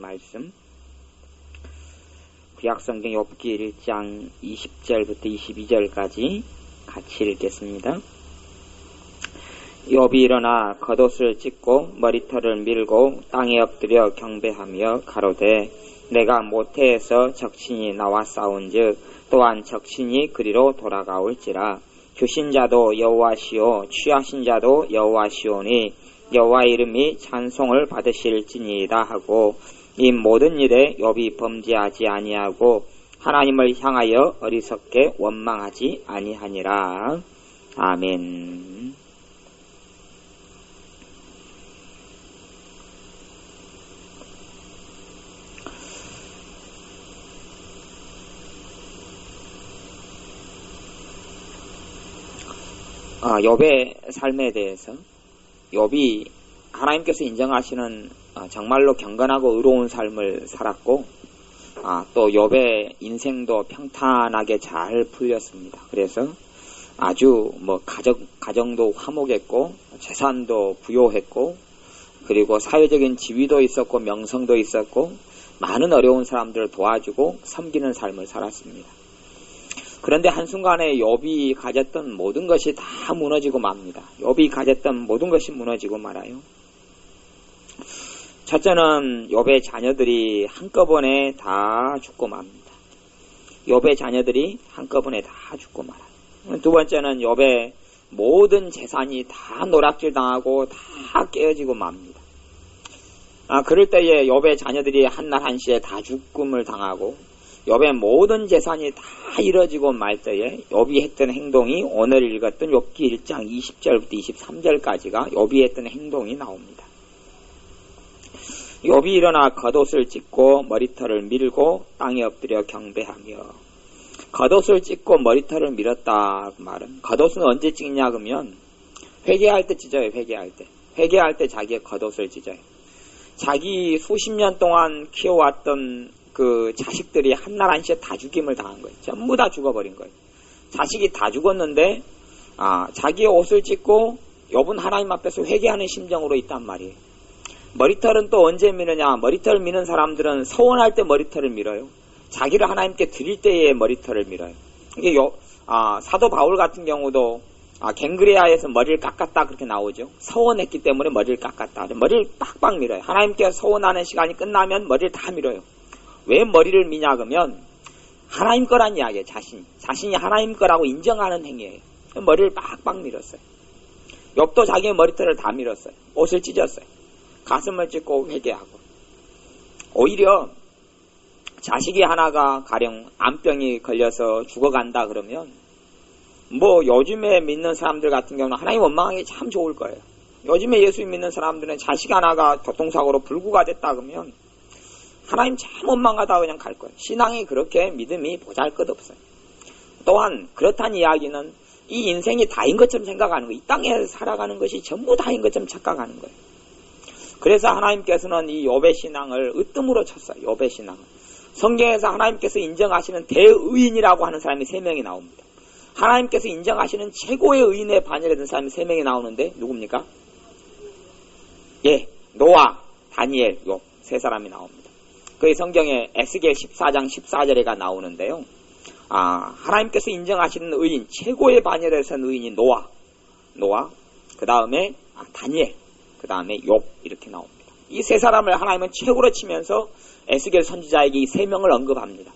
말씀 구약성경 욥기 1장 20절부터 22절까지 같이 읽겠습니다. 욥이 일어나 겉옷을 찢고 머리털을 밀고 땅에 엎드려 경배하며 가로되 내가 모태에서 적신이 나와 싸운즉 또한 적신이 그리로 돌아가올지라. 주신 자도 여호와시오 취하신 자도 여호와시오니 여호와 이름이 찬송을 받으실지니이다 하고 이 모든 일에 욥이 범죄하지 아니하고 하나님을 향하여 어리석게 원망하지 아니하니라. 아멘. 욥의 삶에 대해서 욥이 하나님께서 인정하시는 정말로 경건하고 의로운 삶을 살았고 또 욥의 인생도 평탄하게 잘 풀렸습니다. 그래서 아주 가정도 화목했고 재산도 부요했고 그리고 사회적인 지위도 있었고 명성도 있었고 많은 어려운 사람들을 도와주고 섬기는 삶을 살았습니다. 그런데 한순간에 욥이 가졌던 모든 것이 다 무너지고 맙니다. 욥이 가졌던 모든 것이 무너지고 말아요. 첫째는 욥의 자녀들이 한꺼번에 다 죽고 맙니다. 욥의 자녀들이 한꺼번에 다 죽고 말아요. 두 번째는 욥의 모든 재산이 다 노략질 당하고 다 깨어지고 맙니다. 그럴 때에 욥의 자녀들이 한날 한시에 다 죽음을 당하고 욥의 모든 재산이 다 이뤄지고 말 때에 욥이 했던 행동이 오늘 읽었던 욥기 1장 20절부터 23절까지가 욥이 했던 행동이 나옵니다. 욥이 일어나 겉옷을 찢고 머리털을 밀고 땅에 엎드려 경배하며. 겉옷을 찢고 머리털을 밀었다 그 말은 겉옷은 언제 찢냐 그러면 회개할 때 찢어요. 회개할 때 자기의 겉옷을 찢어요. 자기 수십 년 동안 키워왔던 그 자식들이 한날 한시에 다 죽임을 당한 거예요. 전부 다 죽어버린 거예요. 자식이 다 죽었는데 자기의 옷을 찢고 욥은 하나님 앞에서 회개하는 심정으로 있단 말이에요. 머리털은 또 언제 미느냐. 머리털을 미는 사람들은 서원할 때 머리털을 밀어요. 자기를 하나님께 드릴 때에 머리털을 밀어요. 이게 사도 바울 같은 경우도 갱그레아에서 머리를 깎았다 그렇게 나오죠. 서원했기 때문에 머리를 깎았다. 머리를 빡빡 밀어요. 하나님께 서원하는 시간이 끝나면 머리를 다 밀어요. 왜 머리를 미냐 그러면 하나님 거란 이야기예요. 자신이 하나님 거라고 인정하는 행위예요. 머리를 빡빡 밀었어요. 욥도 자기의 머리털을 다 밀었어요. 옷을 찢었어요. 가슴을 찢고 회개하고. 오히려 자식이 하나가 가령 암병이 걸려서 죽어간다 그러면 요즘에 믿는 사람들 같은 경우는 하나님 원망하기 참 좋을 거예요. 요즘에 예수 믿는 사람들은 자식 하나가 교통사고로 불구가 됐다 그러면 하나님 참 원망하다 그냥 갈 거예요. 신앙이 그렇게 믿음이 보잘것없어요. 또한 그렇다는 이야기는 이 인생이 다인 것처럼 생각하는 거예요. 이 땅에 살아가는 것이 전부 다인 것처럼 착각하는 거예요. 그래서 하나님께서는 이 욥의 신앙을 으뜸으로 쳤어요. 욥의 신앙을. 성경에서 하나님께서 인정하시는 대의인이라고 하는 사람이 3명이 나옵니다. 하나님께서 인정하시는 최고의 의인의 반열에 든 사람이 3명이 나오는데 누굽니까? 노아, 다니엘, 욥 3사람이 나옵니다. 그 성경에 에스겔 14장 14절에가 나오는데요. 하나님께서 인정하시는 의인, 최고의 반열에 선 의인이 노아, 그 다음에 다니엘, 그 다음에 욥 이렇게 나옵니다. 이 3사람을 하나님은 최고로 치면서 에스겔 선지자에게 이 3명을 언급합니다.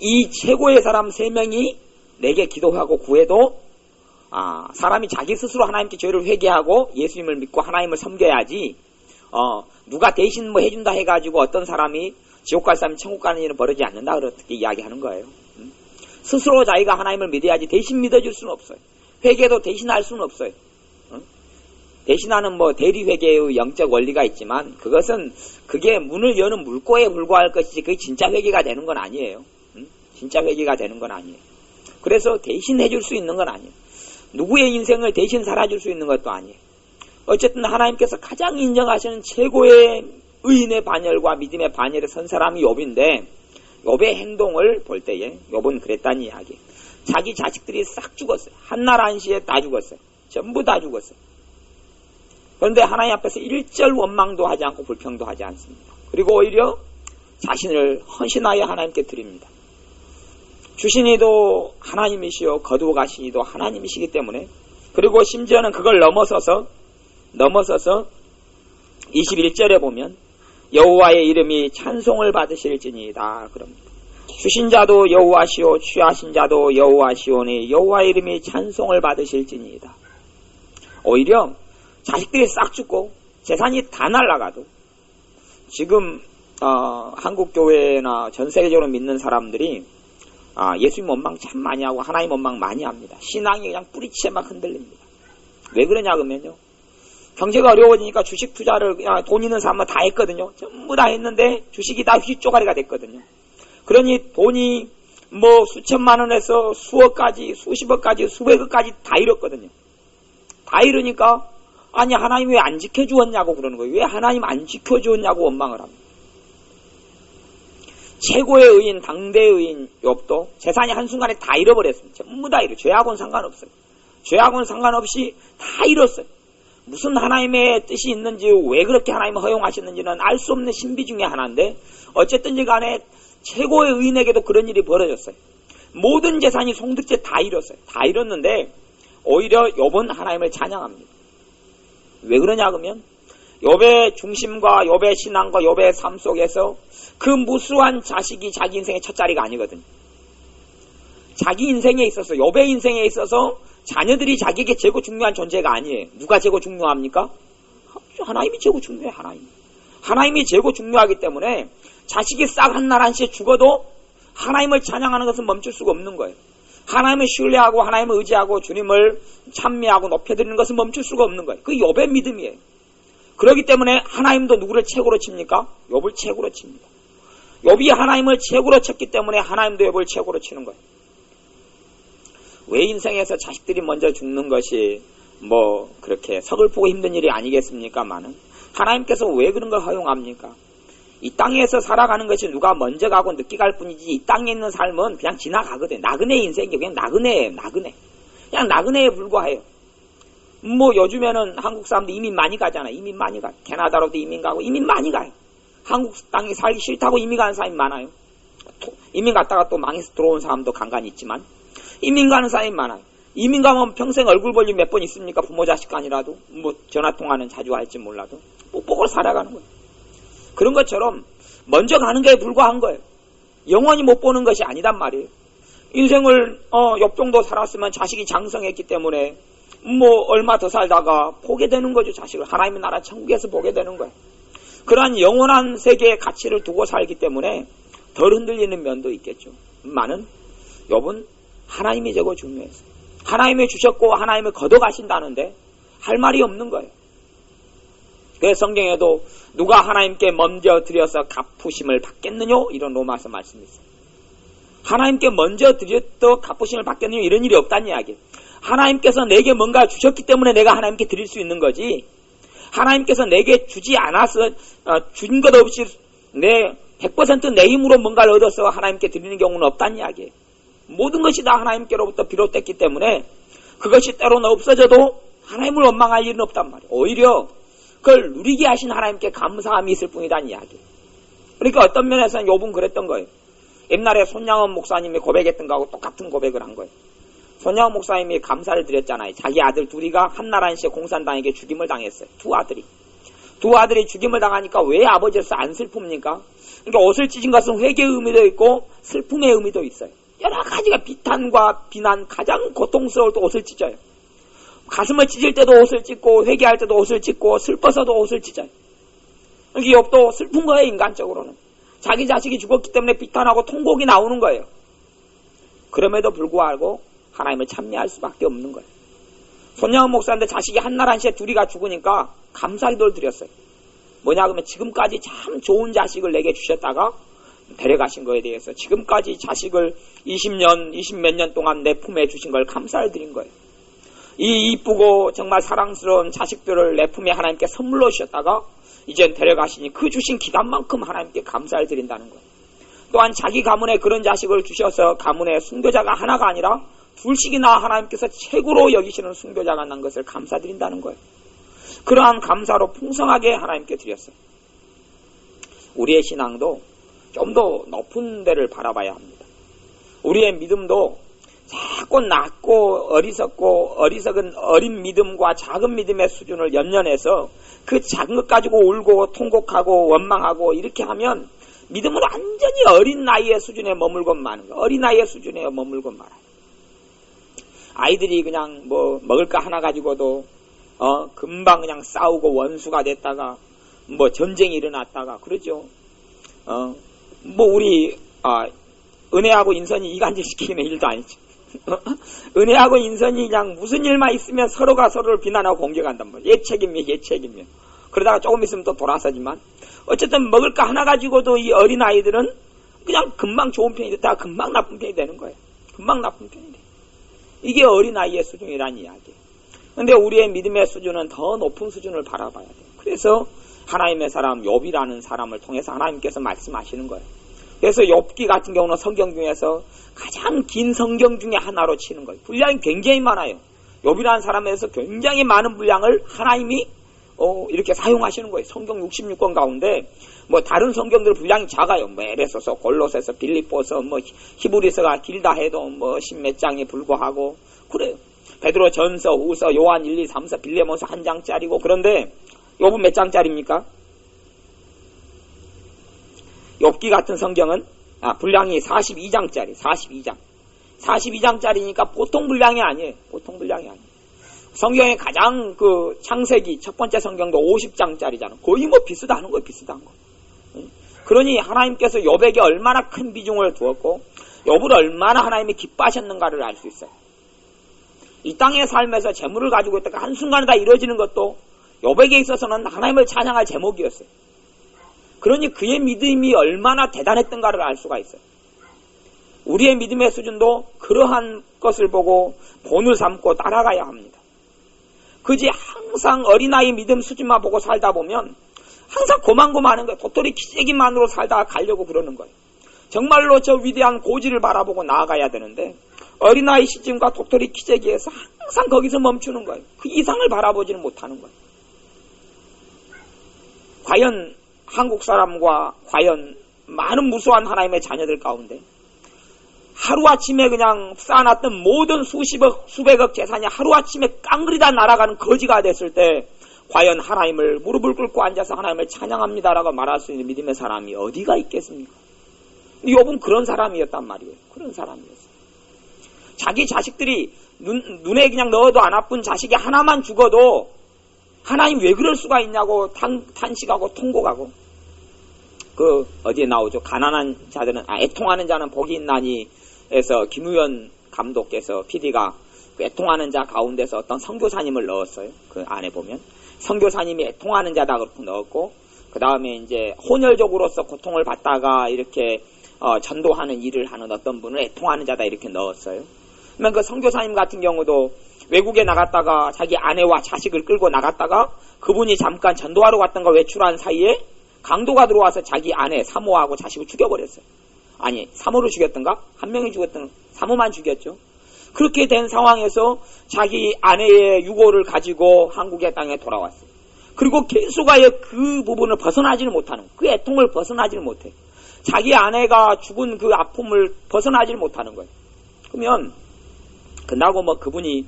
이 최고의 사람 3명이 내게 기도하고 구해도 사람이 자기 스스로 하나님께 죄를 회개하고 예수님을 믿고 하나님을 섬겨야지 누가 대신 해준다 해가지고 어떤 사람이 지옥 갈 사람이 천국 가는 일은 벌어지지 않는다 그렇게 이야기하는 거예요. 스스로 자기가 하나님을 믿어야지 대신 믿어줄 수는 없어요. 회개도 대신할 수는 없어요. 대신하는 대리회개의 영적 원리가 있지만 그게 문을 여는 물꼬에 불과할 것이지 그게 진짜 회개가 되는 건 아니에요. 진짜 회개가 되는 건 아니에요. 그래서 대신 해줄 수 있는 건 아니에요. 누구의 인생을 대신 살아줄 수 있는 것도 아니에요. 어쨌든 하나님께서 가장 인정하시는 최고의 의인의 반열과 믿음의 반열에 선 사람이 욥인데 욥의 행동을 볼 때에 욥은 그랬다는 이야기예요. 자기 자식들이 싹 죽었어요. 한날 한시에 다 죽었어요. 전부 다 죽었어요. 그런데 하나님 앞에서 일절 원망도 하지 않고 불평도 하지 않습니다. 그리고 오히려 자신을 헌신하여 하나님께 드립니다. 주신 이도 하나님이시요 거두어 가신 이도 하나님이시기 때문에, 그리고 심지어는 그걸 넘어서서 21절에 보면 여호와의 이름이 찬송을 받으실지니이다 그럽니다. 주신 자도 여호와시오 취하신 자도 여호와시오니 여호와의 이름이 찬송을 받으실지니이다. 오히려 자식들이 싹 죽고 재산이 다 날아가도 지금 한국 교회나 전 세계적으로 믿는 사람들이 예수님 원망 참 많이 하고 하나님 원망 많이 합니다. 신앙이 그냥 뿌리치에 막 흔들립니다. 왜 그러냐 그러면요, 경제가 어려워지니까 주식 투자를 그냥 돈 있는 사람은 다 했거든요. 전부 다 했는데 주식이 다 휘쪼가리가 됐거든요. 그러니 돈이 뭐 수천만 원에서 수억까지 수십억까지 수백억까지 다 잃었거든요. 다 잃으니까 아니 하나님 왜 안 지켜주었냐고 그러는 거예요. 왜 하나님 안 지켜주었냐고 원망을 합니다. 최고의 의인, 당대의 의인 욥도 재산이 한순간에 다 잃어버렸습니다. 전부 다 죄하고는 상관없어요. 죄하고는 상관없이 다 잃었어요. 무슨 하나님의 뜻이 있는지, 왜 그렇게 하나님을 허용하셨는지는 알 수 없는 신비 중에 하나인데, 어쨌든지 간에 최고의 의인에게도 그런 일이 벌어졌어요. 모든 재산이 송두째 다 잃었어요. 다 잃었는데 오히려 욥은 하나님을 찬양합니다. 왜 그러냐 그러면 욥의 중심과 욥의 신앙과 욥의 삶 속에서 그 무수한 자식이 자기 인생의 첫 자리가 아니거든요. 자기 인생에 있어서, 욥의 인생에 있어서 자녀들이 자기에게 최고 중요한 존재가 아니에요. 누가 최고 중요합니까? 하나님이 최고 중요해요. 하나님이 최고 중요하기 때문에 자식이 싹 한날 한시에 죽어도 하나님을 찬양하는 것은 멈출 수가 없는 거예요. 하나님을 신뢰하고 하나님을 의지하고 주님을 찬미하고 높여드리는 것은 멈출 수가 없는 거예요. 그게 욥의 믿음이에요. 그렇기 때문에 하나님도 누구를 최고로 칩니까? 욥을 최고로 칩니다. 욥이 하나님을 최고로 쳤기 때문에 하나님도 욥을 최고로 치는 거예요. 왜 인생에서 자식들이 먼저 죽는 것이 뭐 그렇게 서글프고 힘든 일이 아니겠습니까마는, 하나님께서 왜 그런 걸 허용합니까? 이 땅에서 살아가는 것이 누가 먼저 가고 늦게 갈 뿐이지, 이 땅에 있는 삶은 그냥 지나가거든. 나그네 인생이 그냥 나그네예요. 그냥 나그네에 불과해요. 뭐 요즘에는 한국 사람도 이민 많이 가잖아요. 이민 많이 가요. 캐나다로도 이민 가고 이민 많이 가요. 한국 땅에 살기 싫다고 이민 가는 사람이 많아요. 이민 갔다가 또 망해서 들어온 사람도 간간히 있지만 이민 가는 사람이 많아요. 이민 가면 평생 얼굴 볼 일 몇 번 있습니까? 부모 자식 간이라도 뭐 전화통화는 자주 할지 몰라도 못 보고 살아가는 거예요. 그런 것처럼 먼저 가는 게 불과한 거예요. 영원히 못 보는 것이 아니단 말이에요. 인생을 역 정도 살았으면 자식이 장성했기 때문에 뭐 얼마 더 살다가 보게 되는 거죠. 자식을 하나님의 나라 천국에서 보게 되는 거예요. 그러한 영원한 세계의 가치를 두고 살기 때문에 덜 흔들리는 면도 있겠죠. 많은 욥은 하나님이 제고 중요했어요. 하나님이 주셨고 하나님을 걷어가신다는데 할 말이 없는 거예요. 그래서 성경에도 누가 하나님께 먼저 드려서 갚으심을 받겠느냐 이런 로마서 말씀이 있어요. 하나님께 먼저 드렸더 갚으심을 받겠느냐 이런 일이 없다는 이야기예요. 하나님께서 내게 뭔가 주셨기 때문에 내가 하나님께 드릴 수 있는 거지, 하나님께서 내게 주지 않아서 준 것 없이 100% 내 힘으로 뭔가를 얻어서 하나님께 드리는 경우는 없다는 이야기예요. 모든 것이 다 하나님께로부터 비롯됐기 때문에 그것이 때로는 없어져도 하나님을 원망할 일은 없단 말이에요. 오히려 그걸 누리게 하신 하나님께 감사함이 있을 뿐이라는 이야기예요. 그러니까 어떤 면에서는 욥은 그랬던 거예요. 옛날에 손양원 목사님이 고백했던 거하고 똑같은 고백을 한 거예요. 손양원 목사님이 감사를 드렸잖아요. 자기 아들 둘이가 한날 한시에 공산당에게 죽임을 당했어요. 두 아들이 죽임을 당하니까 왜 아버지로서 안 슬픕니까? 그러니까 옷을 찢은 것은 회개의 의미도 있고 슬픔의 의미도 있어요. 여러 가지가 비탄과 비난, 가장 고통스러울 때 옷을 찢어요. 가슴을 찢을 때도 옷을 찢고 회개할 때도 옷을 찢고 슬퍼서도 옷을 찢어요. 여기 욥도 슬픈 거예요. 인간적으로는 자기 자식이 죽었기 때문에 비탄하고 통곡이 나오는 거예요. 그럼에도 불구하고 하나님을 찬미할 수밖에 없는 거예요. 손양원 목사인데 자식이 한날 한시에 둘이가 죽으니까 감사기도를 드렸어요. 뭐냐 그러면 지금까지 참 좋은 자식을 내게 주셨다가 데려가신 거에 대해서 지금까지 자식을 20몇 년 동안 내 품에 주신 걸 감사를 드린 거예요. 이 이쁘고 정말 사랑스러운 자식들을 내 품에 하나님께 선물로 주셨다가 이젠 데려가시니 그 주신 기간만큼 하나님께 감사를 드린다는 거예요. 또한 자기 가문에 그런 자식을 주셔서 가문에 순교자가 하나가 아니라 둘씩이나 하나님께서 최고로 여기시는 순교자가 난 것을 감사드린다는 거예요. 그러한 감사로 풍성하게 하나님께 드렸어요. 우리의 신앙도 좀 더 높은 데를 바라봐야 합니다. 우리의 믿음도 자꾸 낮고 어리석은 어린 믿음과 작은 믿음의 수준을 연연해서 그 작은 것 가지고 울고 통곡하고 원망하고 이렇게 하면 믿음은 완전히 어린 나이의 수준에 머물건 마는 거예요. 어린 나이의 수준에 머물건 말아요. 아이들이 그냥 뭐 먹을 거 하나 가지고도 금방 그냥 싸우고 원수가 됐다가 뭐 전쟁이 일어났다가 그러죠. 뭐 우리 은혜하고 인선이 이간질시키는 일도 아니죠. 은혜하고 인선이 그냥 무슨 일만 있으면 서로가 서로를 비난하고 공격한단 말이에요. 얘 책임이야. 그러다가 조금 있으면 또 돌아서지만 어쨌든 먹을 거 하나 가지고도 이 어린 아이들은 그냥 금방 좋은 편이 됐다가 금방 나쁜 편이 되는 거예요. 금방 나쁜 편이 돼. 이게 어린 아이의 수준이란 이야기예요. 근데 우리의 믿음의 수준은 더 높은 수준을 바라봐야 돼요. 그래서 하나님의 사람 욥이라는 사람을 통해서 하나님께서 말씀하시는 거예요. 그래서 욥기 같은 경우는 성경 중에서 가장 긴 성경 중에 하나로 치는 거예요. 분량이 굉장히 많아요. 욥이라는 사람에서 굉장히 많은 분량을 하나님이 이렇게 사용하시는 거예요. 성경 66권 가운데 뭐 다른 성경들 분량이 작아요. 뭐 에베소서, 골로새서, 빌립보서, 뭐 히브리서가 길다 해도 뭐 십몇 장에 불과하고 그래요. 베드로 전서, 후서, 요한 1, 2, 3서, 빌레몬서 한 장짜리고 그런데 욥은 몇 장짜리입니까? 욥기 같은 성경은 분량이 42장짜리, 42장짜리니까 보통 분량이 아니에요. 성경의 가장 창세기 첫 번째 성경도 50장짜리잖아. 거의 뭐 비슷한 거예요. 그러니 하나님께서 욥에게 얼마나 큰 비중을 두었고 욥을 얼마나 하나님이 기뻐하셨는가를 알 수 있어요. 이 땅의 삶에서 재물을 가지고 있다가 한순간에 다 이루어지는 것도 욥에게 있어서는 하나님을 찬양할 제목이었어요. 그러니 그의 믿음이 얼마나 대단했던가를 알 수가 있어요. 우리의 믿음의 수준도 그러한 것을 보고 본을 삼고 따라가야 합니다. 그지 항상 어린아이 믿음 수준만 보고 살다 보면 항상 고만고만한 거예요. 도토리 키재기만으로 살다가 가려고 그러는 거예요. 정말로 저 위대한 고지를 바라보고 나아가야 되는데 어린아이 시즘과 도토리 키재기에서 항상 거기서 멈추는 거예요. 그 이상을 바라보지는 못하는 거예요. 과연 한국 사람과 과연 많은 무수한 하나님의 자녀들 가운데 하루아침에 그냥 쌓아놨던 모든 수십억, 수백억 재산이 하루아침에 깡그리다 날아가는 거지가 됐을 때 과연 하나님을 무릎을 꿇고 앉아서 하나님을 찬양합니다라고 말할 수 있는 믿음의 사람이 어디가 있겠습니까? 욥은 그런 사람이었단 말이에요. 그런 사람이었어요. 자기 자식들이 눈에 그냥 넣어도 안 아픈 자식이 하나만 죽어도 하나님 왜 그럴 수가 있냐고 탄식하고 통곡하고 어디에 나오죠? 가난한 자들은 애통하는 자는 복이 있나니 에서 김우현 감독께서 PD가 애통하는 자 가운데서 어떤 선교사님을 넣었어요. 그 안에 보면 선교사님이 애통하는 자다 그렇게 넣었고 그 다음에 이제 혼혈족으로서 고통을 받다가 이렇게 전도하는 일을 하는 어떤 분을 애통하는 자다 이렇게 넣었어요. 그러면 그 선교사님 같은 경우도 외국에 나갔다가 자기 아내와 자식을 끌고 나갔다가 그분이 잠깐 전도하러 갔던 걸 외출한 사이에 강도가 들어와서 자기 아내 사모하고 자식을 죽여버렸어요. 아니 사모를 죽였던가? 한 명이 죽였던가? 사모만 죽였죠. 그렇게 된 상황에서 자기 아내의 유고를 가지고 한국의 땅에 돌아왔어요. 그리고 계속하여 그 부분을 벗어나지를 못하는 그 애통을 벗어나지를 못해. 자기 아내가 죽은 그 아픔을 벗어나지를 못하는 거예요. 그러면 그나고 뭐 그분이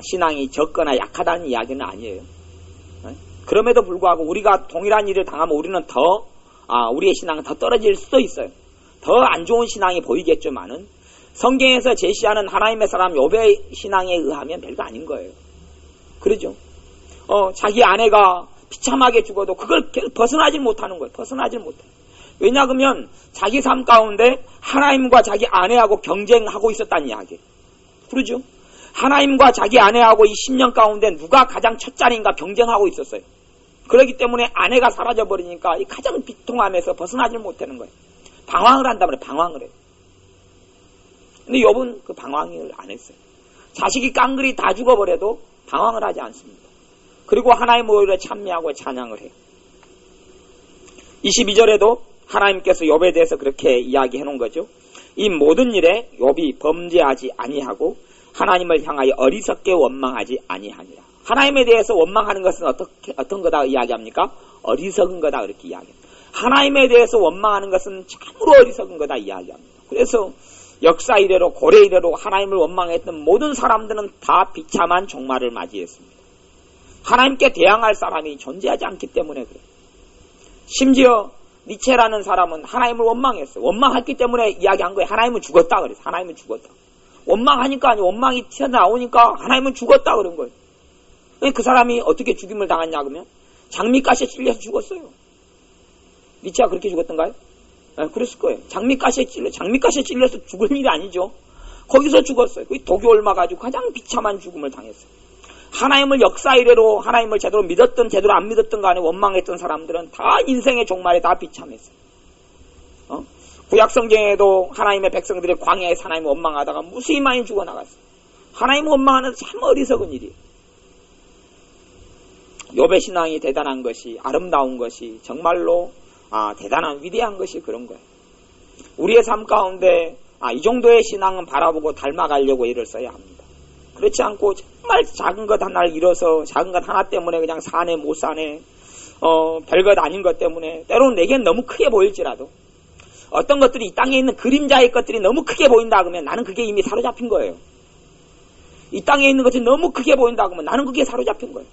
신앙이 적거나 약하다는 이야기는 아니에요. 그럼에도 불구하고 우리가 동일한 일을 당하면 우리는 더 우리의 신앙은 더 떨어질 수도 있어요. 더 안 좋은 신앙이 보이겠지만은 성경에서 제시하는 하나님의 사람 욥의 신앙에 의하면 별거 아닌 거예요. 그러죠? 자기 아내가 비참하게 죽어도 그걸 벗어나질 못하는 거예요. 벗어나질 못해. 왜냐 그러면 자기 삶 가운데 하나님과 자기 아내하고 경쟁하고 있었다는 이야기예요. 그러죠? 하나님과 자기 아내하고 이 10년 가운데 누가 가장 첫 자리인가 경쟁하고 있었어요. 그렇기 때문에 아내가 사라져버리니까 이 가장 비통함에서 벗어나질 못하는 거예요. 방황을 한단 말이에요. 방황을 해요. 근데 욥은 그 방황을 안 했어요. 자식이 깡그리 다 죽어버려도 방황을 하지 않습니다. 그리고 하나님을 오히려 찬미하고 찬양을 해요. 22절에도 하나님께서 욥에 대해서 그렇게 이야기해 놓은 거죠. 이 모든 일에 욥이 범죄하지 아니하고 하나님을 향하여 어리석게 원망하지 아니하니라. 하나님에 대해서 원망하는 것은 어떤 거다 이야기합니까? 어리석은 거다 그렇게 이야기합니다. 하나님에 대해서 원망하는 것은 참으로 어리석은 거다 이야기합니다. 그래서 역사 이래로 고래 이래로 하나님을 원망했던 모든 사람들은 다 비참한 종말을 맞이했습니다. 하나님께 대항할 사람이 존재하지 않기 때문에 그래요. 심지어 니체라는 사람은 하나님을 원망했어요. 원망했기 때문에 이야기한 거예요. 하나님은 죽었다 그래서. 하나님은 죽었다. 원망하니까 아니 원망이 튀어나오니까 하나님은 죽었다 그런 거예요. 그 사람이 어떻게 죽임을 당했냐 그러면 장미가시에 찔려서 죽었어요. 니체가 그렇게 죽었던가요? 네, 그랬을 거예요. 장미가시에 찔려서 죽을 일이 아니죠. 거기서 죽었어요. 그 독이 옮아가지고 가장 비참한 죽음을 당했어요. 하나님을 역사 이래로 하나님을 제대로 믿었든 제대로 안 믿었든 간에 원망했던 사람들은 다 인생의 종말에 다 비참했어요. 구약성경에도 하나님의 백성들이 광야에서 하나님을 원망하다가 무수히 많이 죽어나갔어요. 하나님을 원망하는 참 어리석은 일이에요. 욥의 신앙이 대단한 것이 아름다운 것이 정말로 대단한 위대한 것이 그런 거예요. 우리의 삶 가운데 이 정도의 신앙은 바라보고 닮아가려고 애를 써야 합니다. 그렇지 않고 정말 작은 것 하나를 잃어서 작은 것 하나 때문에 그냥 사네 못 사네 별것 아닌 것 때문에 때로는 내겐 너무 크게 보일지라도 어떤 것들이 이 땅에 있는 그림자의 것들이 너무 크게 보인다 그러면 나는 그게 이미 사로잡힌 거예요. 이 땅에 있는 것이 너무 크게 보인다 그러면 나는 그게 사로잡힌 거예요.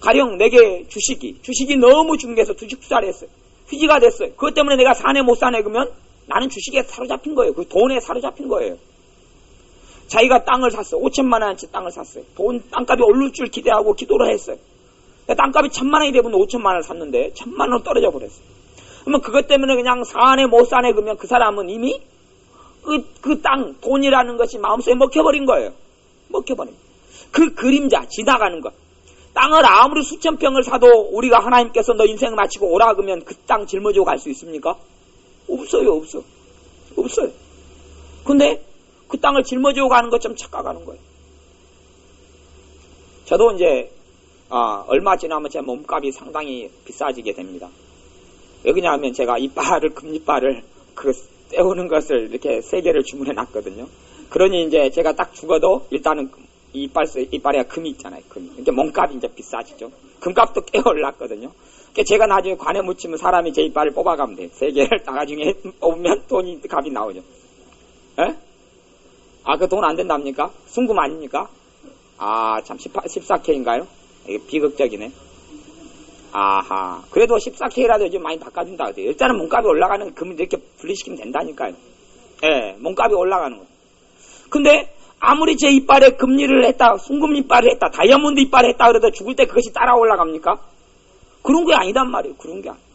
가령 내게 주식이 너무 중요해서 주식 투자를 했어요. 휘지가 됐어요. 그것 때문에 내가 사네 못 사네 그러면 나는 주식에 사로잡힌 거예요. 그 돈에 사로잡힌 거예요. 자기가 땅을 샀어요. 5천만 원어치 땅을 샀어요. 땅값이 오를 줄 기대하고 기도를 했어요. 땅값이 1,000만 원이 되면 5천만 원을 샀는데 1,000만 원 떨어져 버렸어요. 그러면 그것 때문에 그냥 사네 못 사네 그러면 그 사람은 이미 그 땅, 돈이라는 것이 마음속에 먹혀버린 거예요. 먹혀버린 거예요. 그 그림자, 지나가는 것. 땅을 아무리 수천 평을 사도 우리가 하나님께서 너 인생 마치고 오라 그러면 그 땅 짊어지고 갈 수 있습니까? 없어요. 근데 그 땅을 짊어지고 가는 것처럼 착각하는 거예요. 저도 이제 얼마 지나면 제 몸값이 상당히 비싸지게 됩니다. 왜 그러냐면 제가 금이빨을 떼우는 것을 이렇게 3개를 주문해 놨거든요. 그러니 이제 제가 딱 죽어도 일단은 이빨에 금이 있잖아요. 금이. 이렇게 몸값이 이제 비싸지죠. 금값도 꽤 올랐거든요. 그러니까 제가 나중에 관에 묻히면 사람이 제 이빨을 뽑아가면 돼요. 3개를 다 나중에 뽑으면 값이 나오죠. 에? 그 돈 안 된답니까? 순금 아닙니까? 참 14K인가요? 이게 비극적이네. 아하. 그래도 14K라도 요즘 많이 바꿔준다 그래요. 일단은 몸값이 올라가는 금을 이렇게 분리시키면 된다니까요. 예, 몸값이 올라가는 거예요. 근데 아무리 제 이빨에 금리를 했다, 순금 이빨을 했다, 다이아몬드 이빨을 했다 그래도 죽을 때 그것이 따라 올라갑니까? 그런 게 아니단 말이에요. 그런 게 아니에요.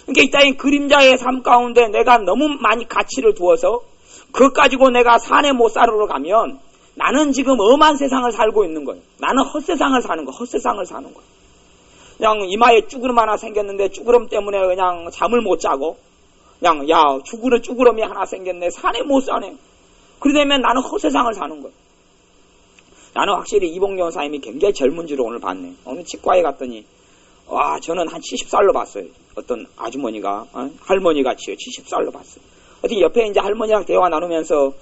그러니까 이 땅의 그림자의 삶 가운데 내가 너무 많이 가치를 두어서 그것 가지고 내가 산에 못 살으러 가면 나는 지금 엄한 세상을 살고 있는 거예요. 나는 헛세상을 사는 거예요. 그냥 이마에 쭈그름 하나 생겼는데 쭈그름 때문에 그냥 잠을 못 자고 그냥 쭈그름이 하나 생겼네. 산에 못 사네. 그러려면 나는 헛세상을 사는 거예요. 나는 확실히 이봉련 사님이 굉장히 젊은 줄을 오늘 봤네. 오늘 치과에 갔더니 저는 한 70살로 봤어요. 어떤 아주머니가 할머니같이요. 70살로 봤어요. 어떻게 옆에 이제 할머니랑 대화 나누면서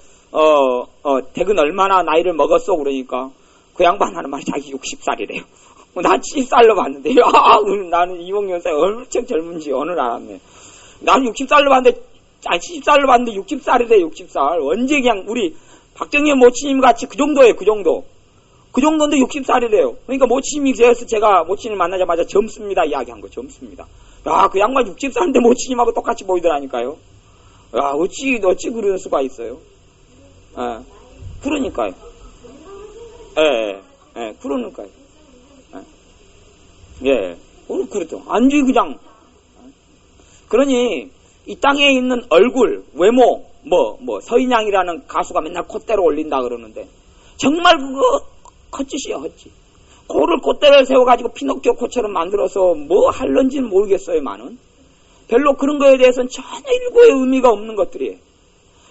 댁은 얼마나 나이를 먹었어 그러니까 그 양반 하는 말이 자기 60살이래요. 난 70살로 봤는데 나는 이봉련 사님 엄청 젊은지 오늘 알았네. 나는 60살로 봤는데 70살로 봤는데 60살이래. 60살. 언제 그냥 우리 박정희 모치님 같이 그 정도예요. 그 정도인데 60살이래요. 그러니까 모치님이 그래서 제가 모치님 만나자마자 젊습니다 이야기한 거. 젊습니다. 그 양반 60살인데 모치님하고 똑같이 보이더라니까요. 어찌 그럴 수가 있어요. 그러니까요. 그러니까요. 그렇죠. 안지 그냥. 그러니 이 땅에 있는 얼굴, 외모, 서인양이라는 가수가 맨날 콧대로 올린다 그러는데 정말 그거 헛짓이야, 헛짓. 코를 콧대를 세워가지고 피노키오 코처럼 만들어서 뭐 할런지는 모르겠어요, 많은. 별로 그런 거에 대해서는 전혀 일고의 의미가 없는 것들이에요.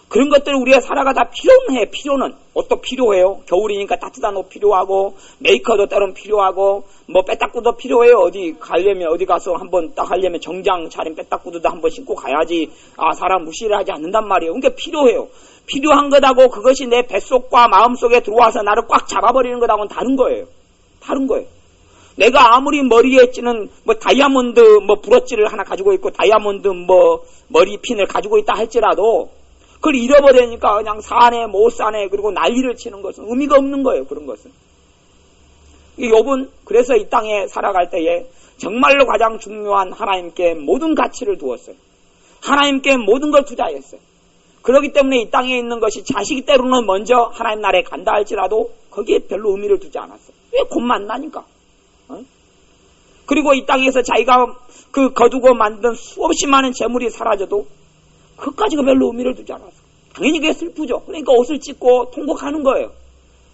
그런 것들을 우리가 살아가다 필요는 옷도 필요해요. 겨울이니까 따뜻한 옷 필요하고 메이커도 때론 필요하고 빼딱구도 필요해요. 어디 가서 한번 딱 하려면 정장 차림 빼딱구도 한번 신고 가야지 사람 무시를 하지 않는단 말이에요. 그러니까 필요해요. 필요한 것하고 그것이 내 뱃속과 마음속에 들어와서 나를 꽉 잡아버리는 것하고는 다른 거예요. 다른 거예요. 내가 아무리 머리에 찌는 뭐 다이아몬드 뭐 브로치를 하나 가지고 있고 다이아몬드 뭐 머리핀을 가지고 있다 할지라도 그걸 잃어버리니까 그냥 사네 못 사네 그리고 난리를 치는 것은 의미가 없는 거예요. 그런 것은. 욥은 그래서 이 땅에 살아갈 때에 정말로 가장 중요한 하나님께 모든 가치를 두었어요. 하나님께 모든 걸 투자했어요. 그렇기 때문에 이 땅에 있는 것이 자식이 때로는 먼저 하나님 나라에 간다 할지라도 거기에 별로 의미를 두지 않았어요. 왜 곧 만나니까. 그리고 이 땅에서 자기가 그 거두고 만든 수없이 많은 재물이 사라져도 그것까지가 별로 의미를 두지 않았어요. 당연히 그게 슬프죠. 그러니까 옷을 찢고 통곡하는 거예요.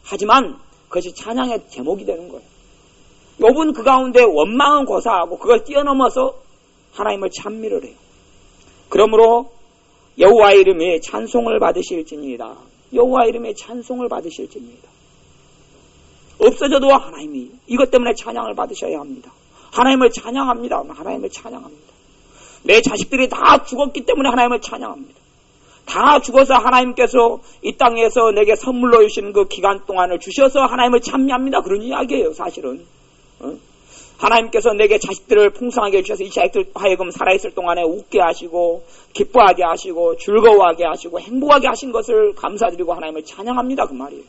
하지만 그것이 찬양의 제목이 되는 거예요. 욥은 그 가운데 원망은 고사하고 그걸 뛰어넘어서 하나님을 찬미를 해요. 그러므로 여호와 이름에 찬송을 받으실지니이다. 여호와 이름에 찬송을 받으실지니이다. 없어져도 하나님이 이것 때문에 찬양을 받으셔야 합니다. 하나님을 찬양합니다. 하나님을 찬양합니다. 내 자식들이 다 죽었기 때문에 하나님을 찬양합니다. 다 죽어서 하나님께서 이 땅에서 내게 선물로 주시는 그 기간 동안을 주셔서 하나님을 찬미합니다. 그런 이야기예요, 사실은. 하나님께서 내게 자식들을 풍성하게 해주셔서 이 자식들 하여금 살아있을 동안에 웃게 하시고 기뻐하게 하시고 즐거워하게 하시고 행복하게 하신 것을 감사드리고 하나님을 찬양합니다. 그 말이에요.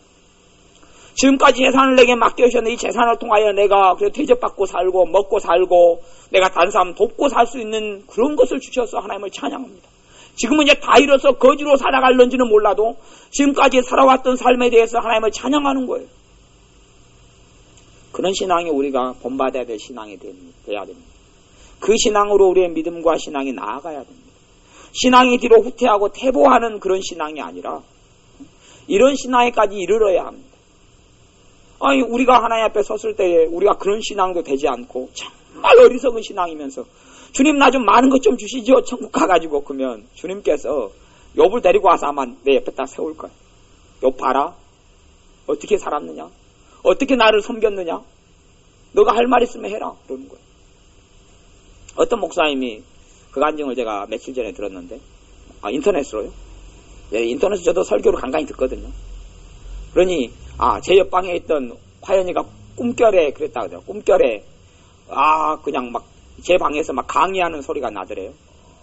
지금까지 재산을 내게 맡겨주셨는데 이 재산을 통하여 내가 그래도 대접받고 살고 먹고 살고 내가 다른 사람 돕고 살 수 있는 그런 것을 주셔서 하나님을 찬양합니다. 지금은 이제 다 잃어서 거지로 살아갈런지는 몰라도 지금까지 살아왔던 삶에 대해서 하나님을 찬양하는 거예요. 그런 신앙이 우리가 본받아야 될 신앙이 돼야 됩니다. 그 신앙으로 우리의 믿음과 신앙이 나아가야 됩니다. 신앙이 뒤로 후퇴하고 퇴보하는 그런 신앙이 아니라 이런 신앙에까지 이르러야 합니다. 아니 우리가 하나님 앞에 섰을 때에 우리가 그런 신앙도 되지 않고 정말 어리석은 신앙이면서 주님 나 좀 많은 것 좀 주시죠. 천국 가가지고 그러면 주님께서 욥을 데리고 와서 아마 내 옆에 딱 세울 거야. 욥 봐라. 어떻게 살았느냐. 어떻게 나를 섬겼느냐. 너가 할 말 있으면 해라. 그러는 거예요. 어떤 목사님이 그 간증을 제가 며칠 전에 들었는데 인터넷으로요. 네, 인터넷에서 저도 설교를 간간히 듣거든요. 그러니 제 옆방에 있던 화연이가 꿈결에 그랬다 그래요. 꿈결에 그냥 막 제 방에서 막 강의하는 소리가 나더래요.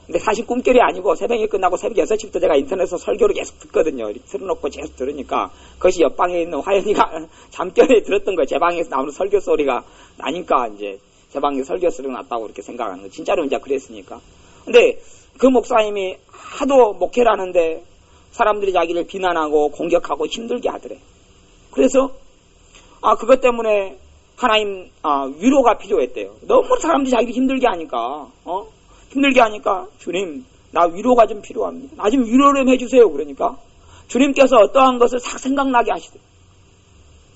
근데 사실 꿈결이 아니고 새벽에 끝나고 새벽 6시부터 제가 인터넷에서 설교를 계속 듣거든요. 이렇게 틀어놓고 계속 들으니까 그것이 옆방에 있는 화연이가 잠결에 들었던 거예요. 제 방에서 나오는 설교 소리가 나니까 이제 제 방에 설교 소리가 났다고 이렇게 생각하는 거예요. 진짜로 이제 그랬으니까. 근데 그 목사님이 하도 목회를 하는데 사람들이 자기를 비난하고 공격하고 힘들게 하더래. 그래서 그것 때문에 하나님 위로가 필요했대요. 너무 사람들이 자기를 힘들게 하니까 힘들게 하니까 주님 나 위로가 좀 필요합니다. 나 좀 위로 좀 해주세요. 그러니까 주님께서 어떠한 것을 싹 생각나게 하시대요.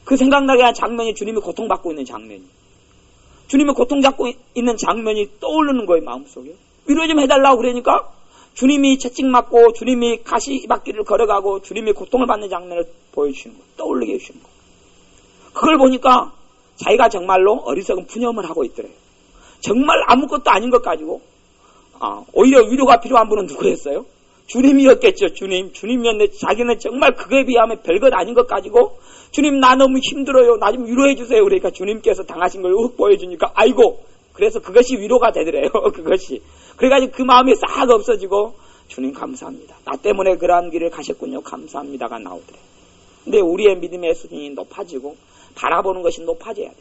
그 생각나게 한 장면이 주님이 고통받고 있는 장면이 주님이 고통받고 있는 장면이 떠오르는 거예요. 마음속에 위로 좀 해달라고 그러니까 주님이 채찍맞고 주님이 가시밭길을 걸어가고 주님이 고통을 받는 장면을 보여주시는 거예요. 떠올리게 해주시는 거예요. 그걸 보니까 자기가 정말로 어리석은 푸념을 하고 있더래요. 정말 아무것도 아닌 것 가지고 오히려 위로가 필요한 분은 누구였어요? 주님이었겠죠. 주님이었는데 자기는 정말 그거에 비하면 별것 아닌 것 가지고 주님 나 너무 힘들어요. 나 좀 위로해 주세요. 그러니까 주님께서 당하신 걸 보여주니까 아이고 그래서 그것이 위로가 되더래요. 그것이. 그래가지고 그 마음이 싹 없어지고 주님 감사합니다. 나 때문에 그러한 길을 가셨군요. 감사합니다가 나오더래요. 근데 우리의 믿음의 수준이 높아지고 바라보는 것이 높아져야 돼.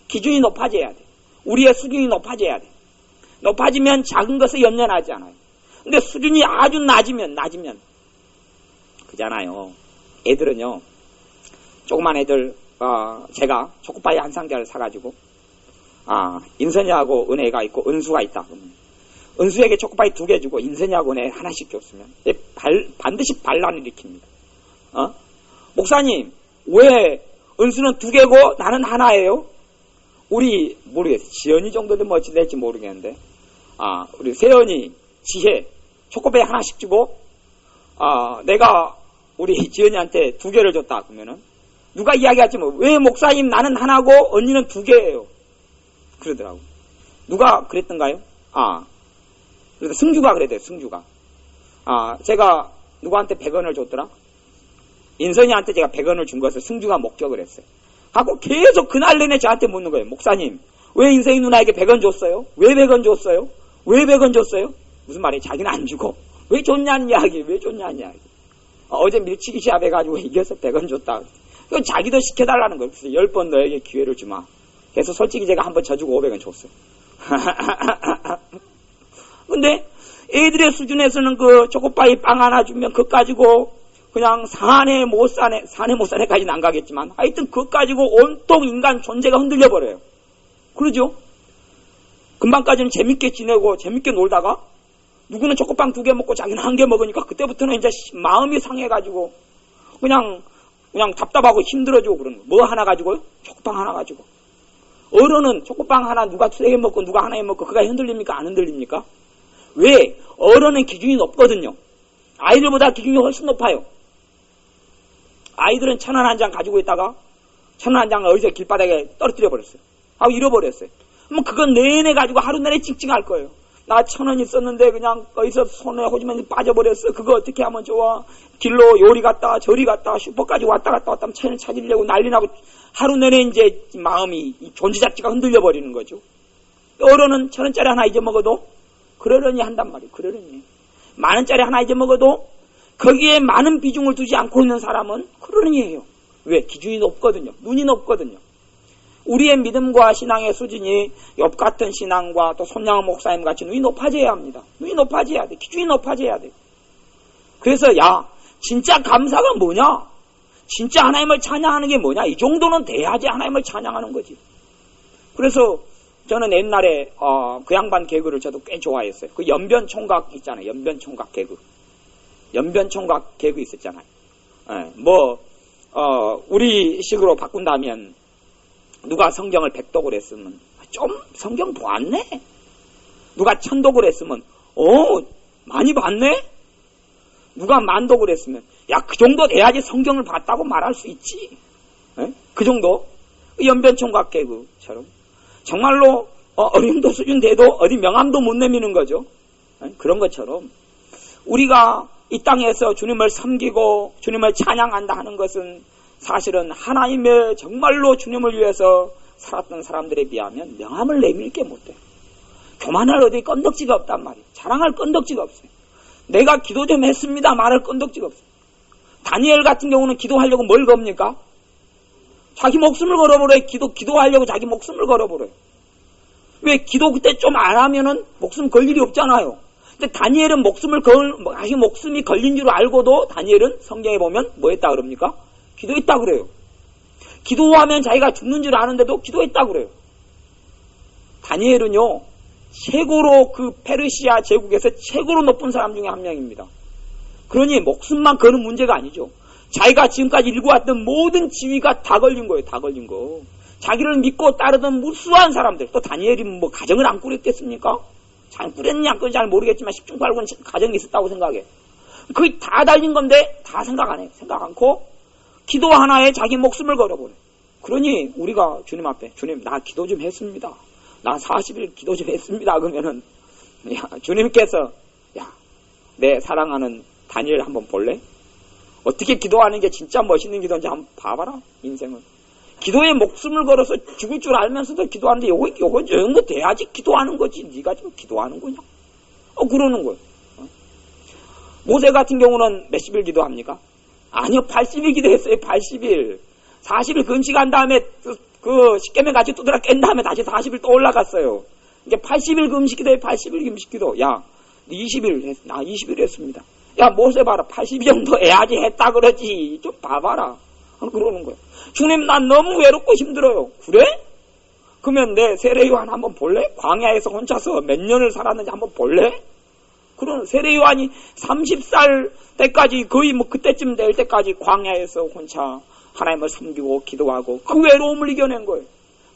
기준이 높아져야 돼. 우리의 수준이 높아져야 돼. 높아지면 작은 것을 염려하지 않아요. 근데 수준이 아주 낮으면 그잖아요. 애들은요. 조그만 애들 제가 초코파이 한 상자를 사가지고 인선이하고 은혜가 있고 은수가 있다. 은수에게 초코파이 2개 주고 인선이하고 은혜 하나씩 줬으면 반드시 반란을 일으킵니다. 목사님 왜 은수는 2개고 나는 하나예요? 우리 모르겠어요. 지연이 정도는 뭐지 될지 모르겠는데 우리 세연이 지혜 초코파이 하나씩 주고 내가 우리 지연이한테 2개를 줬다 그러면은 누가 이야기하지만 왜 목사님 나는 하나고 언니는 2개예요 그러더라고. 누가 그랬던가요? 그래서 승주가 그랬대요. 승주가 제가 누구한테 100원을 줬더라. 인선이한테 제가 100원을 준 것을 승주가 목격을 했어요. 하고 계속 그날 내내 저한테 묻는 거예요. 목사님, 왜 인생이 누나에게 100원 줬어요? 왜 100원 줬어요? 왜 100원 줬어요? 무슨 말이에요? 자기는 안 주고. 왜 줬냐는 이야기, 왜 줬냐는 이야기. 어제 밀치기 시합해가지고 이겨서 100원 줬다. 그건 자기도 시켜달라는 거예요. 그래서 10번 너에게 기회를 주마. 그래서 솔직히 제가 한번 져주고 500원 줬어요. 근데 애들의 수준에서는 그 초코바이 빵 하나 주면 그거 가지고 그냥 사내 못 사내까지는 안 가겠지만 하여튼 그거 가지고 온통 인간 존재가 흔들려 버려요. 그러죠? 금방까지는 재밌게 지내고 재밌게 놀다가 누구는 초코빵 2개 먹고 자기는 1개 먹으니까 그때부터는 이제 마음이 상해가지고 그냥 답답하고 힘들어지고 그러는 거예요. 뭐 하나 가지고요? 초코빵 하나 가지고. 어른은 초코빵 하나 누가 3개 먹고 누가 하나에 먹고 그가 흔들립니까? 안 흔들립니까? 왜? 어른은 기준이 높거든요. 아이들보다 기준이 훨씬 높아요. 아이들은 1,000원 한 장 가지고 있다가 1,000원 한 장을 어디서 길바닥에 떨어뜨려 버렸어요. 하고 잃어버렸어요. 그럼 그건 내내 가지고 하루 내내 찡찡할 거예요. 나 1,000원 있었는데 그냥 어디서 손에 호주머니 빠져버렸어. 그거 어떻게 하면 좋아? 길로 요리 갔다 저리 갔다 슈퍼까지 왔다 갔다 하면 1,000원 찾으려고 난리 나고 하루 내내 이제 마음이 존재 자체가 흔들려 버리는 거죠. 어른은 1,000원짜리 하나 잊어먹어도 그러려니 한단 말이에요. 그러려니. 10,000원짜리 하나 잊어먹어도 거기에 많은 비중을 두지 않고 있는 사람은 그러려니 해요. 왜? 기준이 높거든요. 눈이 높거든요. 우리의 믿음과 신앙의 수준이 옆 같은 신앙과 또 손양원 목사님 같이 눈이 높아져야 합니다. 눈이 높아져야 돼. 기준이 높아져야 돼. 그래서 진짜 감사가 뭐냐? 진짜 하나님을 찬양하는 게 뭐냐? 이 정도는 돼야지 하나님을 찬양하는 거지. 그래서 저는 옛날에 그 양반 개그를 저도 꽤 좋아했어요. 그 연변총각 있잖아요. 연변총각 개그. 연변총각 개그 있었잖아요. 우리 식으로 바꾼다면 누가 성경을 100독을 했으면 좀 성경 보았네. 누가 1000독을 했으면 많이 봤네. 누가 10,000독을 했으면 그 정도 돼야지 성경을 봤다고 말할 수 있지. 그 정도. 연변총각 개그처럼 정말로 어림도 수준 돼도 어디 명함도 못 내미는 거죠. 그런 것처럼 우리가 이 땅에서 주님을 섬기고 주님을 찬양한다 하는 것은 사실은 하나님의 정말로 주님을 위해서 살았던 사람들에 비하면 명함을 내밀 게 못돼요. 교만할 어디 건덕지가 없단 말이에요. 자랑할 건덕지가 없어요. 내가 기도 좀 했습니다 말할 건덕지가 없어요. 다니엘 같은 경우는 기도하려고 뭘 겁니까? 자기 목숨을 걸어버려요. 기도하려고 자기 목숨을 걸어버려요. 왜? 기도 그때 좀 안 하면은 목숨 걸 일이 없잖아요. 근데 다니엘은 자기 목숨이 걸린 줄 알고도 다니엘은 성경에 보면 뭐 했다 그럽니까? 기도했다 그래요. 기도하면 자기가 죽는 줄 아는데도 기도했다 그래요. 다니엘은요, 최고로 그 페르시아 제국에서 최고로 높은 사람 중에 한 명입니다. 그러니 목숨만 거는 문제가 아니죠. 자기가 지금까지 일구었던 모든 지위가 다 걸린 거예요. 다 걸린 거. 자기를 믿고 따르던 무수한 사람들, 또 다니엘이 뭐 가정을 안 꾸렸겠습니까? 잘 꾸렸는지 안 꾸렸는지 잘 모르겠지만 10중 8군 가정이 있었다고 생각해. 그게 다 달린 건데 다 생각 안 해요. 생각 않고 기도 하나에 자기 목숨을 걸어버려요. 그러니 우리가 주님 앞에 주님 나 기도 좀 했습니다. 나 40일 기도 좀 했습니다. 그러면은 주님께서 내 사랑하는 다니엘 한번 볼래? 어떻게 기도하는 게 진짜 멋있는 기도인지 한번 봐봐라. 인생은 기도에 목숨을 걸어서 죽을 줄 알면서도 기도하는데 요거 정도 돼야지 기도하는 거지. 네가 지금 기도하는 거냐? 그러는 거예요. 모세 같은 경우는 몇십일 기도합니까? 아니요, 80일 기도했어요. 80일. 40일 금식한 다음에 그 십계명 같이 두드려 깬 다음에 다시 40일 또 올라갔어요. 이제 80일 금식 기도에 80일 금식 기도. 야, 20일 했, 나 20일 했습니다. 야, 모세 봐라. 80일 정도 해야지 했다 그러지. 좀 봐봐라. 그러는 거예요. 주님, 난 너무 외롭고 힘들어요. 그래? 그러면 내 세례요한 한번 볼래? 광야에서 혼자서 몇 년을 살았는지 한번 볼래? 그런 세례요한이 30살 때까지 거의 뭐 그때쯤 될 때까지 광야에서 혼자 하나님을 섬기고 기도하고 그 외로움을 이겨낸 거예요.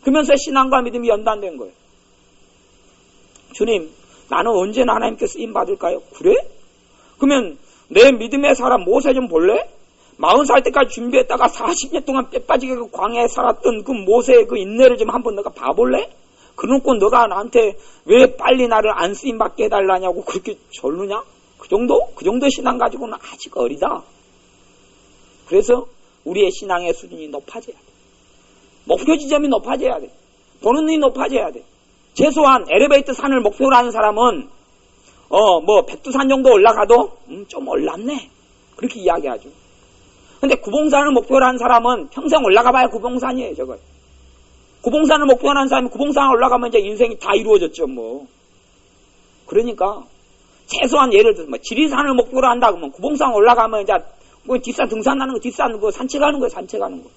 그러면서 신앙과 믿음이 연단된 거예요. 주님, 나는 언제나 하나님께 쓰임 받을까요? 그래? 그러면 내 믿음의 사람 모세 좀 볼래? 40살 때까지 준비했다가 40년 동안 빼빠지게 그 광야에 살았던 그 모세의 그 인내를 좀 한번 너가 봐볼래? 그러놓고 너가 나한테 왜 빨리 나를 안 쓰임 받게 해달라냐고 그렇게 절르냐? 그 정도 신앙 가지고는 아직 어리다. 그래서 우리의 신앙의 수준이 높아져야 돼. 목표 지점이 높아져야 돼. 보는 눈이 높아져야 돼. 최소한 엘리베이터 산을 목표로 하는 사람은 백두산 정도 올라가도 좀 올랐네. 그렇게 이야기하죠. 근데 구봉산을 목표로 하는 사람은 평생 올라가봐야 구봉산이에요, 저거. 구봉산을 목표로 하는 사람이 구봉산 올라가면 이제 인생이 다 이루어졌죠, 뭐. 그러니까 최소한 예를 들어서 지리산을 목표로 한다 그러면 구봉산 올라가면 이제 뒷산 등산하는 거, 뒷산 산책하는 거예요, 산책하는 거.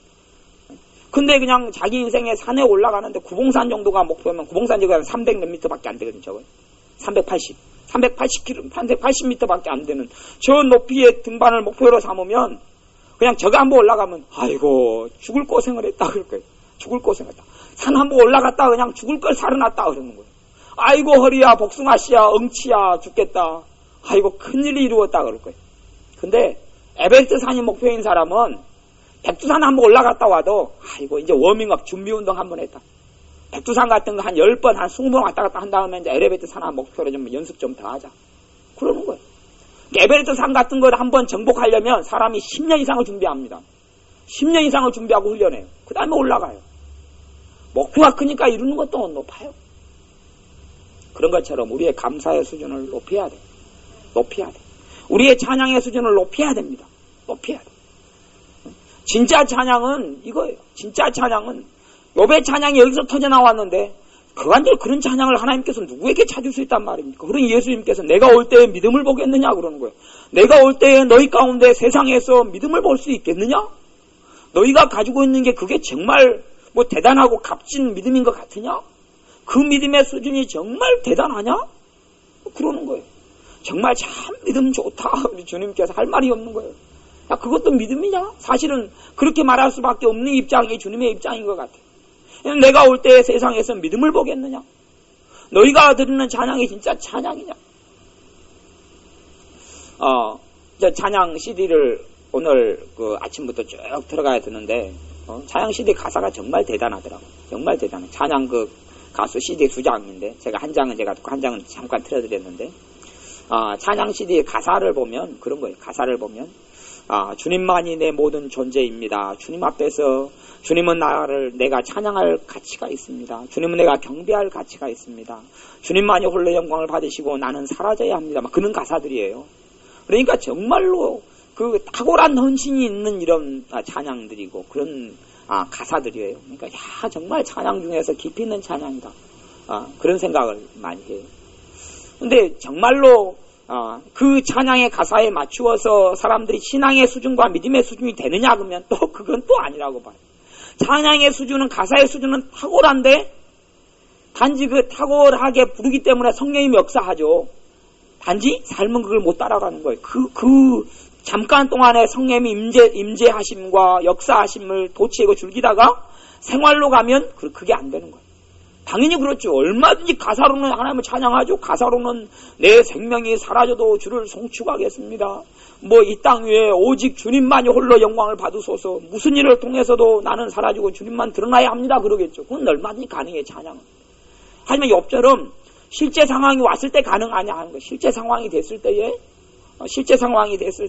근데 그냥 자기 인생에 산에 올라가는데 구봉산 정도가 목표면 구봉산 지금 300 몇 미터밖에 안 되거든, 저거. 380km, 380m밖에 안 되는 저 높이의 등반을 목표로 삼으면 그냥 저거 한번 올라가면 아이고 죽을 고생을 했다 그럴 거예요. 죽을 고생했다. 산 한번 올라갔다 그냥 죽을 걸 살아났다 그러는 거예요. 아이고 허리야 복숭아씨야 엉치야 죽겠다. 아이고 큰일이 이루었다 그럴 거예요. 근데 에베레스트 산이 목표인 사람은 백두산 한번 올라갔다 와도 아이고 이제 워밍업 준비운동 한번 했다. 백두산 같은 거 한 10번, 한 20번 왔다 갔다 한 다음에 이제 에베레스트 산 한 목표로 좀 연습 좀 더 하자. 그러는 거예요. 에베레스트 산 같은 걸 한번 정복하려면 사람이 10년 이상을 준비합니다. 10년 이상을 준비하고 훈련해요. 그 다음에 올라가요. 목표가 크니까 이루는 것도 높아요. 그런 것처럼 우리의 감사의 수준을 높여야 돼. 높여야 돼. 우리의 찬양의 수준을 높여야 됩니다. 높여야 돼. 진짜 찬양은 이거예요. 진짜 찬양은 욥의 찬양이 여기서 터져 나왔는데 그간절 그런 찬양을 하나님께서 누구에게 찾을 수 있단 말입니까? 그러니 예수님께서 내가 올 때에 믿음을 보겠느냐 그러는 거예요. 내가 올 때에 너희 가운데 세상에서 믿음을 볼 수 있겠느냐? 너희가 가지고 있는 게 그게 정말 대단하고 값진 믿음인 것 같으냐? 그 믿음의 수준이 정말 대단하냐? 그러는 거예요. 정말 참 믿음 좋다. 우리 주님께서 할 말이 없는 거예요. 야, 그것도 믿음이냐? 사실은 그렇게 말할 수밖에 없는 입장이 주님의 입장인 것 같아요. 내가 올 때 세상에서 믿음을 보겠느냐? 너희가 드리는 찬양이 진짜 찬양이냐? 찬양 CD를 오늘 아침부터 쭉 들어가야 되는데, 찬양 CD 가사가 정말 대단하더라고요. 정말 대단해. 찬양 가수 CD 2장인데, 제가 한 장은 제가 듣고 한 장은 잠깐 틀어드렸는데, 찬양 CD 가사를 보면 그런 거예요. 가사를 보면, 주님만이 내 모든 존재입니다. 주님 앞에서 주님은 내가 찬양할 가치가 있습니다. 주님은 내가 경배할 가치가 있습니다. 주님만이 홀로 영광을 받으시고 나는 사라져야 합니다. 그런 가사들이에요. 그러니까 정말로 그 탁월한 헌신이 있는 이런 찬양들이고 그런 가사들이에요. 그러니까 정말 찬양 중에서 깊이 있는 찬양이다. 그런 생각을 많이 해요. 근데 정말로 그 찬양의 가사에 맞추어서 사람들이 신앙의 수준과 믿음의 수준이 되느냐 그러면 또 그건 또 아니라고 봐요. 찬양의 수준은 가사의 수준은 탁월한데 단지 그 탁월하게 부르기 때문에 성령님이 역사하죠. 단지 삶은 그걸 못 따라가는 거예요. 그 잠깐 동안에 성령님이 임재하심과 역사하심을 도취하고 즐기다가 생활로 가면 그게 안 되는 거예요. 당연히 그렇죠. 얼마든지 가사로는 하나님을 찬양하죠. 가사로는 내 생명이 사라져도 주를 송축하겠습니다. 이 땅 위에 오직 주님만이 홀로 영광을 받으소서. 무슨 일을 통해서도 나는 사라지고 주님만 드러나야 합니다. 그러겠죠. 그건 얼마든지 가능해, 찬양은. 하지만 욥처럼 실제 상황이 왔을 때 가능하냐 하는 거예요. 실제 상황이 됐을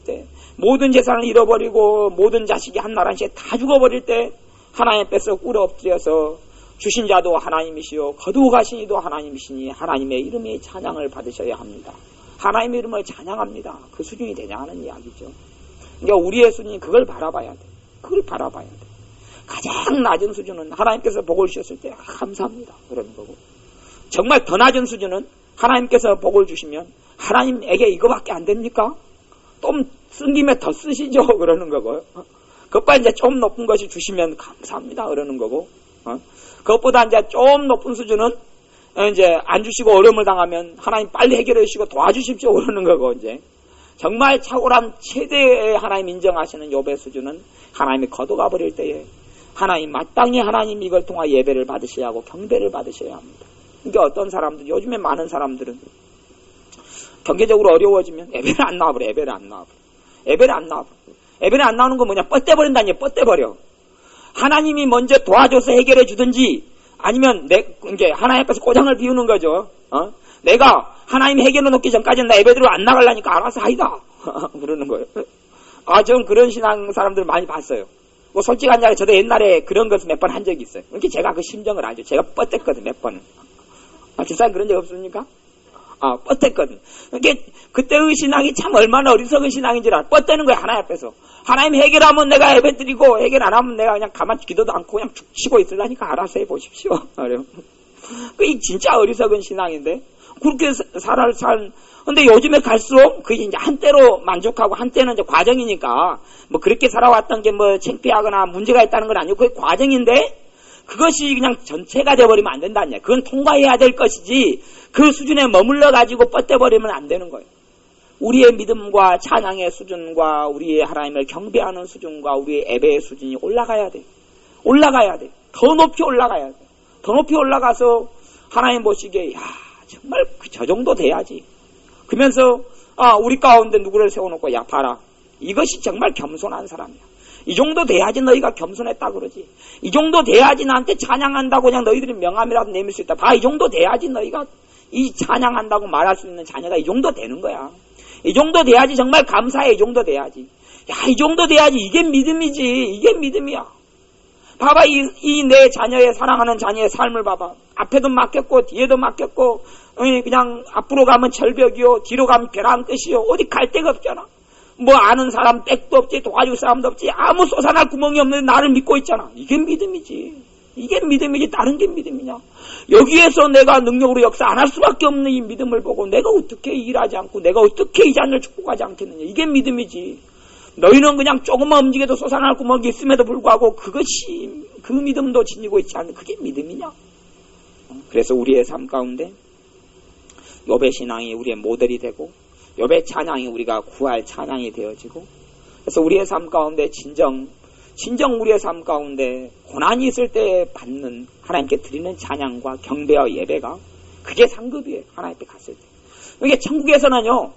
때 모든 재산을 잃어버리고 모든 자식이 한 나라시에 다 죽어버릴 때 하나님 앞에서 꿇어 엎드려서 주신 자도 하나님이시요 거두어 가신 이도 하나님이시니 하나님의 이름의 찬양을 받으셔야 합니다. 하나님의 이름을 찬양합니다. 그 수준이 되냐 하는 이야기죠. 그러니까 우리의 수준이 그걸 바라봐야 돼. 그걸 바라봐야 돼. 가장 낮은 수준은 하나님께서 복을 주셨을 때 감사합니다. 그러는 거고. 정말 더 낮은 수준은 하나님께서 복을 주시면 하나님에게 이거밖에 안 됩니까? 좀 쓴 김에 더 쓰시죠. 그러는 거고. 그것보다 이제 좀 높은 것이 주시면 감사합니다. 그러는 거고. 그것보다 이제 좀 높은 수준은 이제 안 주시고 어려움을 당하면 하나님 빨리 해결해 주시고 도와주십시오. 그러는 거고 이제 정말 탁월한 최대의 하나님 인정하시는 욥의 수준은 하나님이 거둬가 버릴 때에 하나님 마땅히 하나님 이걸 통하 예배를 받으셔야 하고 경배를 받으셔야 합니다. 그러니까 어떤 사람들 요즘에 많은 사람들은 경제적으로 어려워지면 예배를 안 나와버려. 예배를 안 나오는 거 뭐냐? 뻗대버린다니. 뻗대버려. 하나님이 먼저 도와줘서 해결해 주든지 아니면 이제 하나님 앞에서 꼬장을 비우는 거죠. 내가 하나님 해결해 놓기 전까지는 나 예배드리러 안 나가려니까 알아서 하이다. 그러는 거예요. 전 그런 신앙 사람들 많이 봤어요. 뭐 솔직한 얘기 저도 옛날에 그런 것을 몇 번 한 적이 있어요. 그렇게 제가 그 심정을 알죠. 제가 뻗댔거든 몇 번은. 집사님 그런 적 없습니까? 뻗댔거든. 그러니까 그때의 신앙이 참 얼마나 어리석은 신앙인 줄 알아. 뻗대는 거야 하나님 앞에서. 하나님 해결하면 내가 예배드리고 해결 안 하면 내가 그냥 가만히 기도도 않고 그냥 쉬고 있으려니까 알아서 해보십시오. 그래요. 그게 진짜 어리석은 신앙인데 그렇게 근데 요즘에 갈수록 그게 이제 한때로 만족하고 한때는 이제 과정이니까 뭐 그렇게 살아왔던 게 뭐 창피하거나 문제가 있다는 건 아니고 그게 과정인데 그것이 그냥 전체가 돼버리면 안 된다는 얘기야. 그건 통과해야 될 것이지 그 수준에 머물러 가지고 뻗대버리면 안 되는 거예요. 우리의 믿음과 찬양의 수준과 우리의 하나님을 경배하는 수준과 우리의 예배의 수준이 올라가야 돼. 올라가야 돼. 더 높이 올라가야 돼. 더 높이 올라가서 하나님 보시기에 야 정말 저 정도 돼야지. 그러면서 우리 가운데 누구를 세워놓고 야 봐라. 이것이 정말 겸손한 사람이야. 이 정도 돼야지 너희가 겸손했다 그러지. 이 정도 돼야지 나한테 찬양한다고 그냥 너희들이 명함이라도 내밀 수 있다. 봐, 이 정도 돼야지 너희가 이 찬양한다고 말할 수 있는 자녀가 이 정도 되는 거야. 이 정도 돼야지 정말 감사해. 이 정도 돼야지. 야, 이 정도 돼야지. 이게 믿음이지. 이게 믿음이야. 봐봐, 이 내 자녀의 사랑하는 자녀의 삶을 봐봐. 앞에도 맡겼고 뒤에도 맡겼고 그냥 앞으로 가면 절벽이요 뒤로 가면 벼랑 끝이요. 어디 갈 데가 없잖아. 뭐 아는 사람 빽도 없지 도와줄 사람도 없지 아무 솟아날 구멍이 없는데 나를 믿고 있잖아. 이게 믿음이지. 이게 믿음이지 다른 게 믿음이냐. 여기에서 내가 능력으로 역사 안 할 수밖에 없는 이 믿음을 보고 내가 어떻게 일하지 않고 내가 어떻게 이 자녀를 축복하지 않겠느냐. 이게 믿음이지. 너희는 그냥 조금만 움직여도 솟아날 구멍이 있음에도 불구하고 그것이 그 믿음도 지니고 있지 않는 그게 믿음이냐. 그래서 우리의 삶 가운데 욥의 신앙이 우리의 모델이 되고 욥의 찬양이 우리가 구할 찬양이 되어지고 그래서 우리의 삶 가운데 진정 우리의 삶 가운데 고난이 있을 때 받는 하나님께 드리는 찬양과 경배와 예배가 그게 상급이에요. 하나님 앞에 갔을 때. 이게 천국에서는요.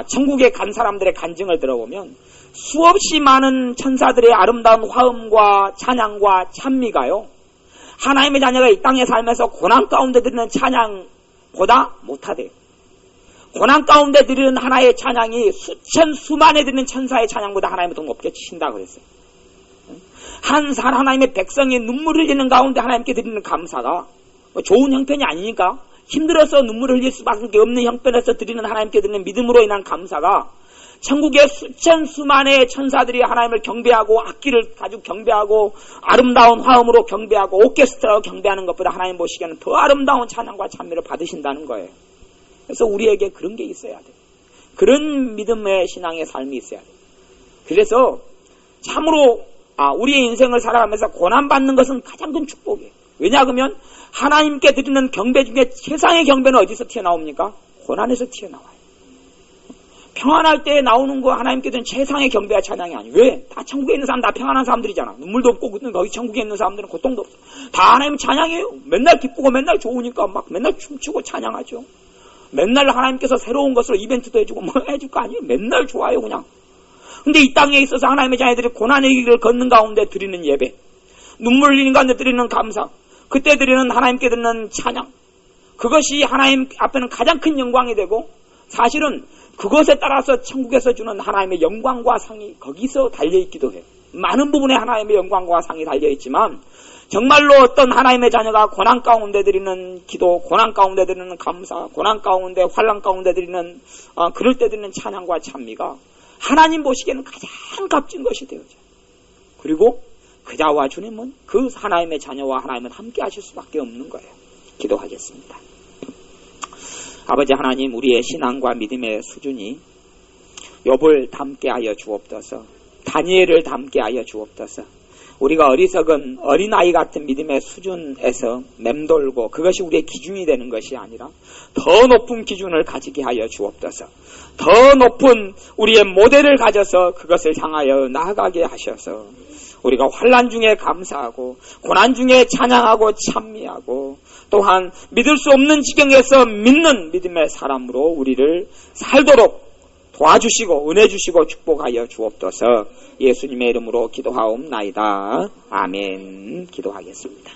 천국에 간 사람들의 간증을 들어보면 수없이 많은 천사들의 아름다운 화음과 찬양과 찬미가요. 하나님의 자녀가 이 땅에 살면서 고난 가운데 드리는 찬양보다 못하대요. 고난 가운데 드리는 하나의 찬양이 수만에 드리는 천사의 찬양보다 하나님을 더 높게 치신다 그랬어요. 하나님의 백성이 눈물을 흘리는 가운데 하나님께 드리는 감사가 좋은 형편이 아니니까 힘들어서 눈물을 흘릴 수밖에 없는 형편에서 드리는 하나님께 드리는 믿음으로 인한 감사가 천국의 수만의 천사들이 하나님을 경배하고 악기를 가지고 경배하고 아름다운 화음으로 경배하고 오케스트라로 경배하는 것보다 하나님 보시기에는 더 아름다운 찬양과 찬미를 받으신다는 거예요. 그래서 우리에게 그런 게 있어야 돼. 그런 믿음의 신앙의 삶이 있어야 돼. 그래서 참으로 우리의 인생을 살아가면서 고난받는 것은 가장 큰 축복이에요. 왜냐하면 하나님께 드리는 경배 중에 세상의 경배는 어디서 튀어나옵니까? 고난에서 튀어나와요. 평안할 때 나오는 거 하나님께 드리는 최상의 경배와 찬양이 아니에요. 왜? 다 천국에 있는 사람 다 평안한 사람들이잖아. 눈물도 없고 거기 천국에 있는 사람들은 고통도 없어. 다 하나님 찬양해요. 맨날 기쁘고 맨날 좋으니까 막 맨날 춤추고 찬양하죠. 맨날 하나님께서 새로운 것으로 이벤트도 해주고 뭐 해줄 거 아니에요. 맨날 좋아요 그냥. 근데 이 땅에 있어서 하나님의 자녀들이 고난의 길을 걷는 가운데 드리는 예배, 눈물 흘리는 가운데 드리는 감사, 그때 드리는 하나님께 드리는 찬양, 그것이 하나님 앞에는 가장 큰 영광이 되고 사실은 그것에 따라서 천국에서 주는 하나님의 영광과 상이 거기서 달려있기도 해요. 많은 부분에 하나님의 영광과 상이 달려있지만 정말로 어떤 하나님의 자녀가 고난 가운데 드리는 기도, 고난 가운데 드리는 감사, 고난 가운데 환난 가운데 드리는 그럴 때 드리는 찬양과 찬미가 하나님 보시기에는 가장 값진 것이 되어져요. 그리고 그자와 주님은 그 하나님의 자녀와 하나님은 함께 하실 수밖에 없는 거예요. 기도하겠습니다. 아버지 하나님, 우리의 신앙과 믿음의 수준이 욥을 닮게 하여 주옵소서. 다니엘을 닮게 하여 주옵소서. 우리가 어리석은 어린아이 같은 믿음의 수준에서 맴돌고 그것이 우리의 기준이 되는 것이 아니라 더 높은 기준을 가지게 하여 주옵소서. 더 높은 우리의 모델을 가져서 그것을 향하여 나아가게 하셔서 우리가 환난 중에 감사하고 고난 중에 찬양하고 찬미하고 또한 믿을 수 없는 지경에서 믿는 믿음의 사람으로 우리를 살도록 도와주시고 은혜 주시고 축복하여 주옵소서. 예수님의 이름으로 기도하옵나이다. 아멘. 기도하겠습니다.